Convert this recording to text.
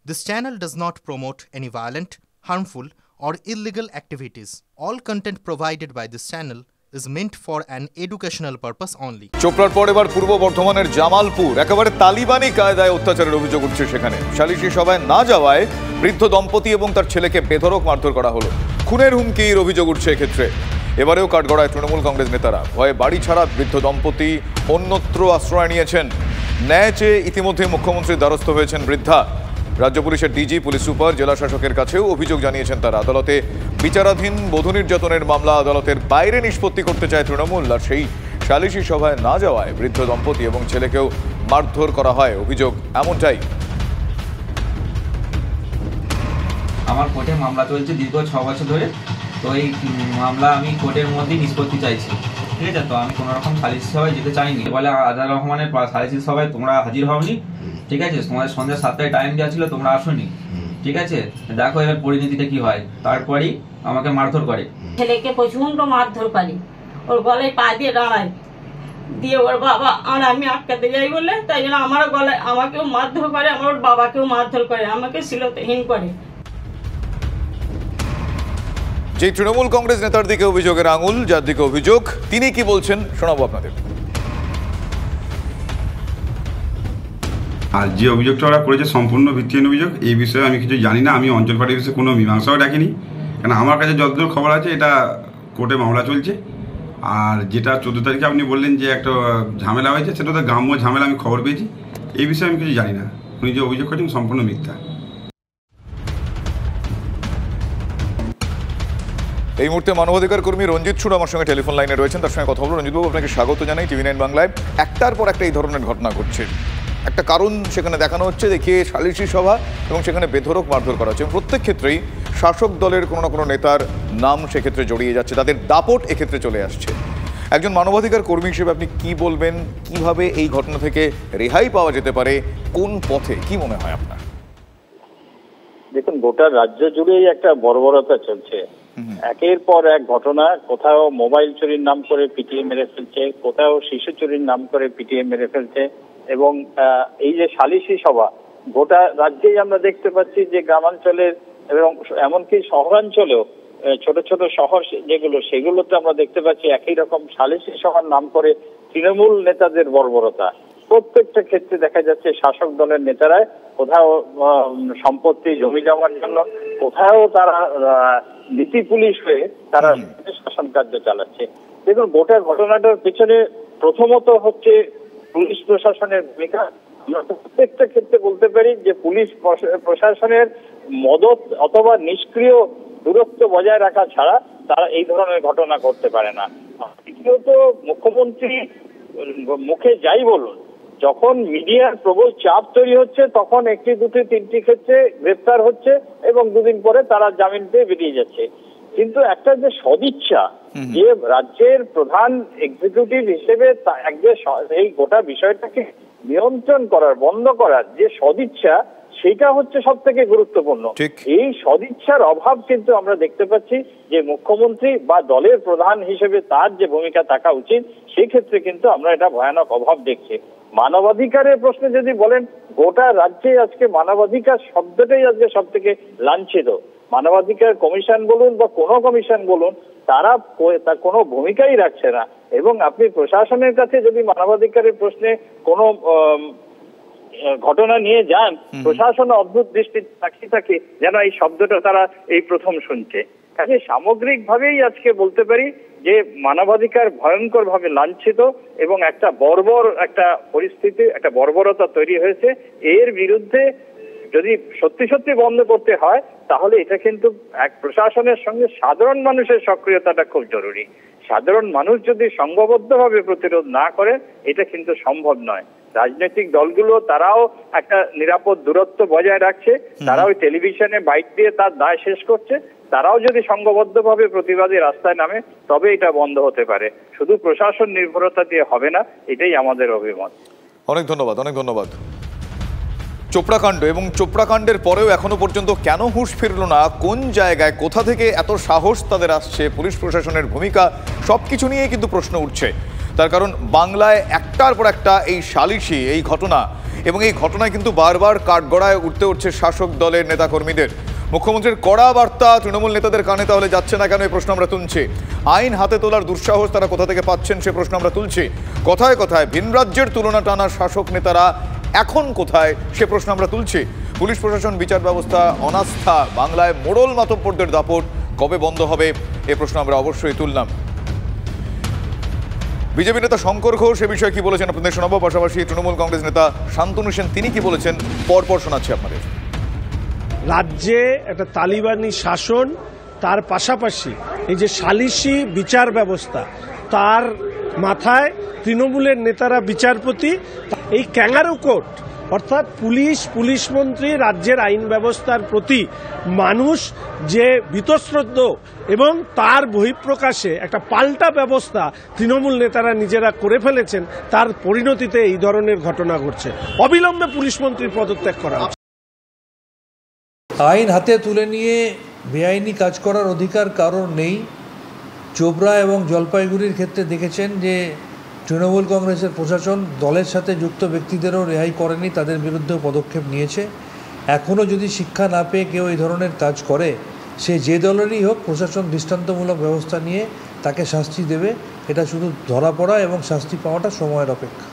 This channel does not promote any violent, harmful, or illegal activities. All content provided by this channel is meant for an educational purpose only. চোপড়ার পর এবার পূর্ব বর্ধমানের জামালপুর একেবারে তালিবানি কায়দায় অত্যাচারের অভিযোগ উঠছে। সেখানে সালিশি সভায় না যাওয়ায় বৃদ্ধ দম্পতি এবং তার ছেলেকে বেধড়ক মারধর করা হলো। খুনের হুমকির অভিযোগ উঠছে এক্ষেত্রে। এবারেও কাঠগড়ায় তৃণমূল কংগ্রেস নেতারা ভয়ে বাড়ি ছাড়া বৃদ্ধ দম্পতি অন্যত্র আশ্রয় নিয়েছেন। ন্যায় চেয়ে ইতিমধ্যে মুখ্যমন্ত্রীর দ্বারস্থ হয়েছেন বৃদ্ধা। রাজ্য পুলিশের ডিজি, পুলিশ সুপার, জেলা শাসকের কাছেও অভিযোগ জানিয়েছেন তারা। আদালতে বিচারাধীন বধূ নির্যাতনের মামলা আদালতের বাইরে নিষ্পত্তি করতে চায় তৃণমূল। আর সেই সালিশি সভায় না যাওয়ায় বৃদ্ধ দম্পতি এবং ছেলেকেও মারধর করা হয়, অভিযোগ এমনটাই। আমার কোর্টে মামলা চলছে দীর্ঘ 6 বছর ধরে। তো এই মামলা আমি কোর্টের মধ্যেই নিষ্পত্তি চাইছি, ঠিক আছে? তো আমি কোনো রকম সালিশি সভায় যেতে চাইনি বলে আদার রহমানের সালিশি সভায় তোমরা হাজির হওনি, ঠিক আছে? তোমাদের সন্ধ্যা 7টায় টাইম দেওয়া ছিল, তোমরা আসোনি, ঠিক আছে? দেখো এবার পরিণতিটা কি হয়। তারপরেই আমাকে মারধর করে, ছেলেকে প্রচন্ড মারধর করে, ওর গলায় পা দিয়ে দাঁড়ায়, দিয়ে ওর বাবা আর আমি আটকাতে যাই বলে তাই জন্য আমারও গলায় আমাকেও মারধর করে, আমার ওর বাবাকেও মারধর করে, আমাকে শ্লীলতাহীন করে। যে তৃণমূল কংগ্রেস নেতার দিকে অভিযোগের আঙুল, যার দিকে অভিযোগ, তিনি কি বলছেন শোনাবো আপনাদের। আর যে অভিযোগটা ওরা করেছে সম্পূর্ণ ভিত্তিহীন অভিযোগ। এই বিষয়ে আমি কিছু জানি না। আমি অঞ্চল পার্টির বিষয়ে কোনো মীমাংসাও ডাকিনি, কারণ আমার কাছে যতদূর খবর আছে এটা কোর্টে মামলা চলছে। আর যেটা 14 তারিখে আপনি বললেন যে একটা ঝামেলা হয়েছে, সেটা তো গ্রাম্য ঝামেলা, আমি খবর পেয়েছি। এই বিষয়ে আমি কিছু জানি না। উনি যে অভিযোগ করেছেন সম্পূর্ণ মিথ্যা। এই মুহূর্তে মানবাধিকার কর্মী রঞ্জিত সুর আমার সঙ্গে টেলিফোন লাইনে রয়েছেন, তার সঙ্গে কথা বলবো। রঞ্জিতবাবু, আপনাকে স্বাগত জানাই TV9 বাংলায়। একটার পর একটা এই ধরনের ঘটনা ঘটছে। একটা কারণ সেখানে দেখানো হচ্ছে, দেখিয়ে সালিশি সভা এবং সেখানে বেধড়ক মারধর করা হচ্ছে। প্রত্যেক ক্ষেত্রেই শাসক দলের কোনো না কোনো নেতার নাম সেক্ষেত্রে জড়িয়ে যাচ্ছে, তাদের দাপট এক্ষেত্রে চলে আসছে। একজন মানবাধিকার কর্মী হিসেবে আপনি কি বলবেন, কিভাবে এই ঘটনা থেকে রেহাই পাওয়া যেতে পারে, কোন পথে, কি মনে হয় আপনার? দেখুন, গোটা রাজ্য জুড়েই একটা বর্বরতা চলছে। একের পর এক ঘটনা, কোথাও মোবাইল চুরির নাম করে পিটিয়ে মেরে ফেলছে, কোথাও শিশু চুরির নাম করে পিটিয়ে মেরে ফেলছে। এবং এই যে সালিশি সভা, গোটা রাজ্যেই আমরা দেখতে পাচ্ছি যে গ্রামাঞ্চলের এবং এমনকি শহরাঞ্চলেও ছোট ছোট শহর যেগুলো, সেগুলোতে আমরা দেখতে পাচ্ছি একই রকম সালিশি সভার নাম করে তৃণমূল নেতাদের বর্বরতা। প্রত্যেকটা ক্ষেত্রে দেখা যাচ্ছে শাসক দলের নেতারা কোথাও সম্পত্তি জমি জমার জন্য, কোথাও তারা নীতি পুলিশ হয়ে তারা শাসন কার্য চালাচ্ছে। দেখুন, গোটা ঘটনাটার পিছনে প্রথমত হচ্ছে পুলিশ প্রশাসনের ভূমিকা। আমরা প্রত্যেকটা ক্ষেত্রে বলতে পারি যে পুলিশ প্রশাসনের মদত অথবা নিষ্ক্রিয় দূরত্ব বজায় রাখা ছাড়া তারা এই ধরনের ঘটনা করতে পারে না। দ্বিতীয়ত, মুখ্যমন্ত্রী মুখে যাই বলুন, যখন মিডিয়ার প্রবল চাপ তৈরি হচ্ছে তখন একটি, দুটি, তিনটি ক্ষেত্রে গ্রেফতার হচ্ছে এবং দুদিন পরে তারা জামিন পেয়ে বেরিয়ে যাচ্ছে। কিন্তু একটা যে সদিচ্ছা, যে রাজ্যের প্রধান এক্সিকিউটিভ হিসেবে এই গোটা বিষয়টাকে নিয়ন্ত্রণ করার, বন্ধ করার যে সদিচ্ছা, সেটা হচ্ছে সব থেকে গুরুত্বপূর্ণ। এই সদিচ্ছার অভাব কিন্তু আমরা দেখতে পাচ্ছি যে মুখ্যমন্ত্রী বা দলের প্রধান হিসেবে তার যে ভূমিকা থাকা উচিত, সেই ক্ষেত্রে কিন্তু আমরা এটা ভয়ানক অভাব দেখছি। মানবাধিকারের প্রশ্নে যদি বলেন, গোটা রাজ্যে আজকে মানবাধিকার শব্দটাই আজকে সব থেকে লাঞ্ছিত। মানবাধিকার কমিশন বলুন বা কোনো কমিশন বলুন, তারা কোনো ভূমিকাই রাখছে না। এবং আপনি প্রশাসনের কাছে যদি মানবাধিকারের প্রশ্নে কোনো ঘটনা নিয়ে যান, প্রশাসন অদ্ভুত দৃষ্টি তাকিয়ে থাকে, যেন এই শব্দটা তারা এই প্রথম শুনছে। কাজে সামগ্রিক ভাবেই আজকে বলতে পারি যে মানবাধিকার ভয়ঙ্কর ভাবে লাঞ্ছিত এবং একটা বর্বর একটা পরিস্থিতি, একটা বর্বরতা তৈরি হয়েছে। এর বিরুদ্ধে যদি সত্যি সত্যি বন্ধ করতে হয়, তাহলে এটা কিন্তু এক প্রশাসনের সঙ্গে সাধারণ মানুষের সক্রিয়তাটা খুব জরুরি। সাধারণ মানুষ যদি সংঘবদ্ধভাবে প্রতিরোধ না করে, এটা কিন্তু সম্ভব নয়। রাজনৈতিক দলগুলো তারাও একটা নিরাপদ দূরত্ব বজায় রাখছে, তারাও টেলিভিশনে বাইট দিয়ে তার দায় শেষ করছে। তারাও যদি সংঘবদ্ধভাবে প্রতিবাদী রাস্তায় নামে, তবে এটা বন্ধ হতে পারে। শুধু প্রশাসন নির্ভরতা দিয়ে হবে না, এটাই আমাদের অভিমত। অনেক ধন্যবাদ, অনেক ধন্যবাদ। চোপড়াকাণ্ড এবং চোপড়াকাণ্ডের পরেও এখনো পর্যন্ত কেন হুঁশ ফিরল না, কোন জায়গায়, কোথা থেকে এত সাহস তাদের আসছে, পুলিশ প্রশাসনের ভূমিকা, সবকিছু নিয়ে কিন্তু প্রশ্ন উঠছে। তার কারণ বাংলায় একটার পর একটা এই সালিশি, এই ঘটনা, এবং এই ঘটনায় কিন্তু বারবার কাঠগড়ায় উঠছে শাসক দলের নেতাকর্মীদের। মুখ্যমন্ত্রীর কড়া বার্তা তৃণমূল নেতাদের কানে তাহলে যাচ্ছে না কেন, এই প্রশ্ন আমরা তুলছি। আইন হাতে তোলার দুঃসাহস তারা কোথা থেকে পাচ্ছেন, সে প্রশ্ন আমরা তুলছি। কথায় কথায় ভিন রাজ্যের তুলনা টানা শাসক নেতারা এখন কোথায়, সে প্রশ্ন আমরা তুলছি। পুলিশ প্রশাসন, বিচার ব্যবস্থা, অনাস্থা, বাংলায় মোড়ল মাতব্বরদের দাপট কবে বন্ধ হবে, এ প্রশ্ন আমরা অবশ্যই তুললাম। বিজেপি নেতা শঙ্কর ঘোষ এ বিষয়ে কি বলেছেন আপনাদের শোনাবো। পাশাপাশি তৃণমূল কংগ্রেস নেতা শান্তনু সেন তিনি কি বলেছেন পরপর শোনাচ্ছি আপনাদের। রাজ্যে একটা তালিবানি শাসন, তার পাশাপাশি এই যে সালিশি বিচার ব্যবস্থা, তার মাথায় তৃণমূলের নেতারা বিচারপতি, এই ক্যাঙ্গারু কোর্ট অর্থাৎ পুলিশ মন্ত্রী, রাজ্যের আইন ব্যবস্থার প্রতি মানুষ যে বীতশ্রদ্ধ এবং তার বহিঃপ্রকাশে একটা পাল্টা ব্যবস্থা তৃণমূল নেতারা নিজেরা করে ফেলেছেন, তার পরিণতিতে এই ধরনের ঘটনা ঘটছে। অবিলম্বে পুলিশ মন্ত্রীর পদত্যাগ করা উচিত। আইন হাতে তুলে নিয়ে বেআইনি কাজ করার অধিকার কারোর নেই। চোপড়া এবং জলপাইগুড়ির ক্ষেত্রে দেখেছেন যে তৃণমূল কংগ্রেসের প্রশাসন দলের সাথে যুক্ত ব্যক্তিদেরও রেহাই করেনি, তাদের বিরুদ্ধেও পদক্ষেপ নিয়েছে। এখনও যদি শিক্ষা না পেয়ে কেউ এই ধরনের কাজ করে, সে যে দলেরই হোক, প্রশাসন দৃষ্টান্তমূলক ব্যবস্থা নিয়ে তাকে শাস্তি দেবে। এটা শুধু ধরা পড়া এবং শাস্তি পাওয়াটা সময়ের অপেক্ষা।